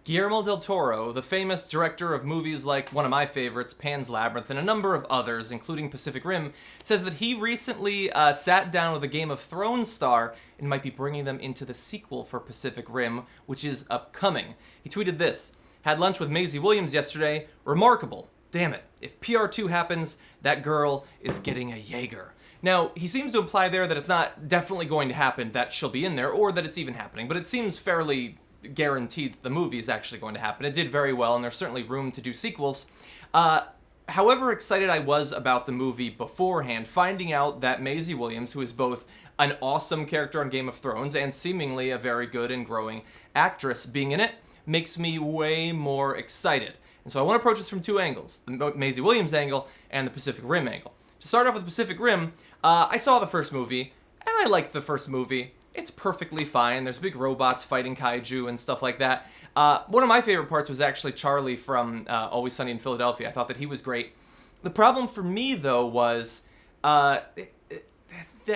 Guillermo Del Toro, the famous director of movies like one of my favorites, Pan's Labyrinth, and a number of others, including Pacific Rim, says that he recently sat down with a Game of Thrones star and might be bringing them into the sequel for Pacific Rim, which is upcoming. He tweeted this: "Had lunch with Maisie Williams yesterday. Remarkable. Damn it. If PR2 happens, that girl is getting a jaeger." Now, he seems to imply there that it's not definitely going to happen that she'll be in there, or that it's even happening, but it seems fairly guaranteed that the movie is actually going to happen. It did very well, and there's certainly room to do sequels. However excited I was about the movie beforehand, finding out that Maisie Williams, who is both an awesome character on Game of Thrones and seemingly a very good and growing actress, being in it, makes me way more excited. And so I want to approach this from two angles, the Maisie Williams angle and the Pacific Rim angle. To start off with Pacific Rim, I saw the first movie, and I liked the first movie. It's perfectly fine. There's big robots fighting kaiju and stuff like that. One of my favorite parts was actually Charlie from Always Sunny in Philadelphia. I thought that he was great. The problem for me, though, was the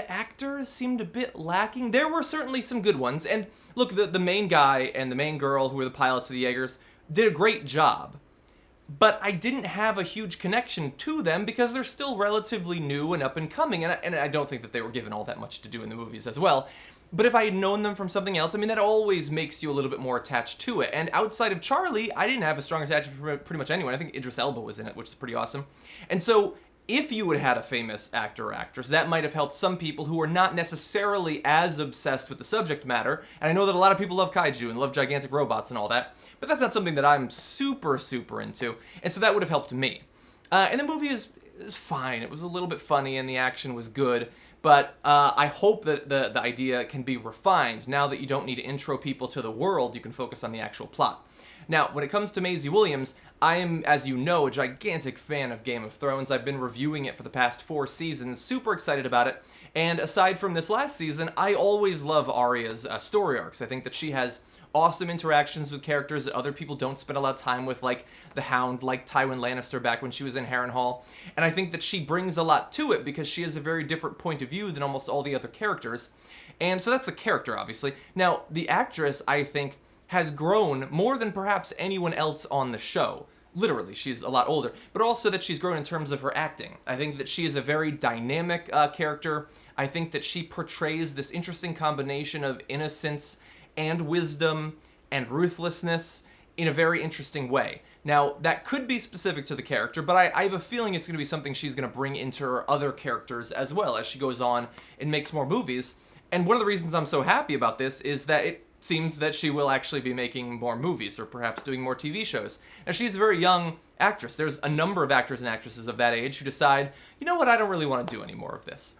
actors seemed a bit lacking. There were certainly some good ones. And look, the main guy and the main girl, who were the pilots of the Jaegers, did a great job. But I didn't have a huge connection to them because they're still relatively new and up and coming. And I don't think that they were given all that much to do in the movies as well. But if I had known them from something else, I mean, that always makes you a little bit more attached to it. And outside of Charlie, I didn't have a strong attachment for pretty much anyone. I think Idris Elba was in it, which is pretty awesome. And so if you would have had a famous actor or actress, that might have helped some people who are not necessarily as obsessed with the subject matter. And I know that a lot of people love kaiju and love gigantic robots and all that, but that's not something that I'm super into. And so that would have helped me. And the movie is fine. It was a little bit funny and the action was good. But I hope that the idea can be refined. Now that you don't need to intro people to the world, you can focus on the actual plot. Now, when it comes to Maisie Williams, I am, as you know, a gigantic fan of Game of Thrones. I've been reviewing it for the past 4 seasons, super excited about it. And aside from this last season, I always love Arya's story arcs. I think that she has awesome interactions with characters that other people don't spend a lot of time with, like the Hound, like Tywin Lannister back when she was in Harrenhal. And I think that she brings a lot to it because she has a very different point of view than almost all the other characters. And so that's the character, obviously. Now, the actress, I think, has grown more than perhaps anyone else on the show. Literally, she's a lot older, but also that she's grown in terms of her acting. I think that she is a very dynamic character. I think that she portrays this interesting combination of innocence and wisdom and ruthlessness in a very interesting way. Now, that could be specific to the character, but I have a feeling it's going to be something she's going to bring into her other characters as well as she goes on and makes more movies. And one of the reasons I'm so happy about this is that it seems that she will actually be making more movies or perhaps doing more TV shows. Now, she's a very young actress. There's a number of actors and actresses of that age who decide, you know what, I don't really want to do any more of this.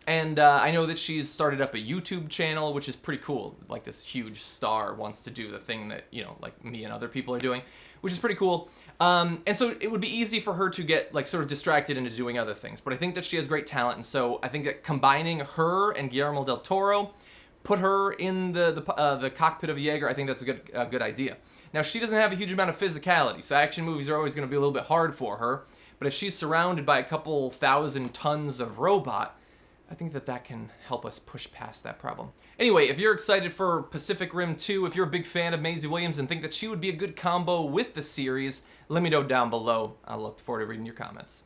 And I know that she's started up a YouTube channel, which is pretty cool. Like, this huge star wants to do the thing that, you know, like me and other people are doing, which is pretty cool. And so it would be easy for her to get, like, sort of distracted into doing other things. But I think that she has great talent, and so I think that combining her and Guillermo Del Toro, put her in the cockpit of a Jaeger, I think that's a good idea. Now, she doesn't have a huge amount of physicality, so action movies are always going to be a little bit hard for her. But if she's surrounded by a couple thousand tons of robot, I think that can help us push past that problem. Anyway, if you're excited for Pacific Rim 2, if you're a big fan of Maisie Williams and think that she would be a good combo with the series, let me know down below. I look forward to reading your comments.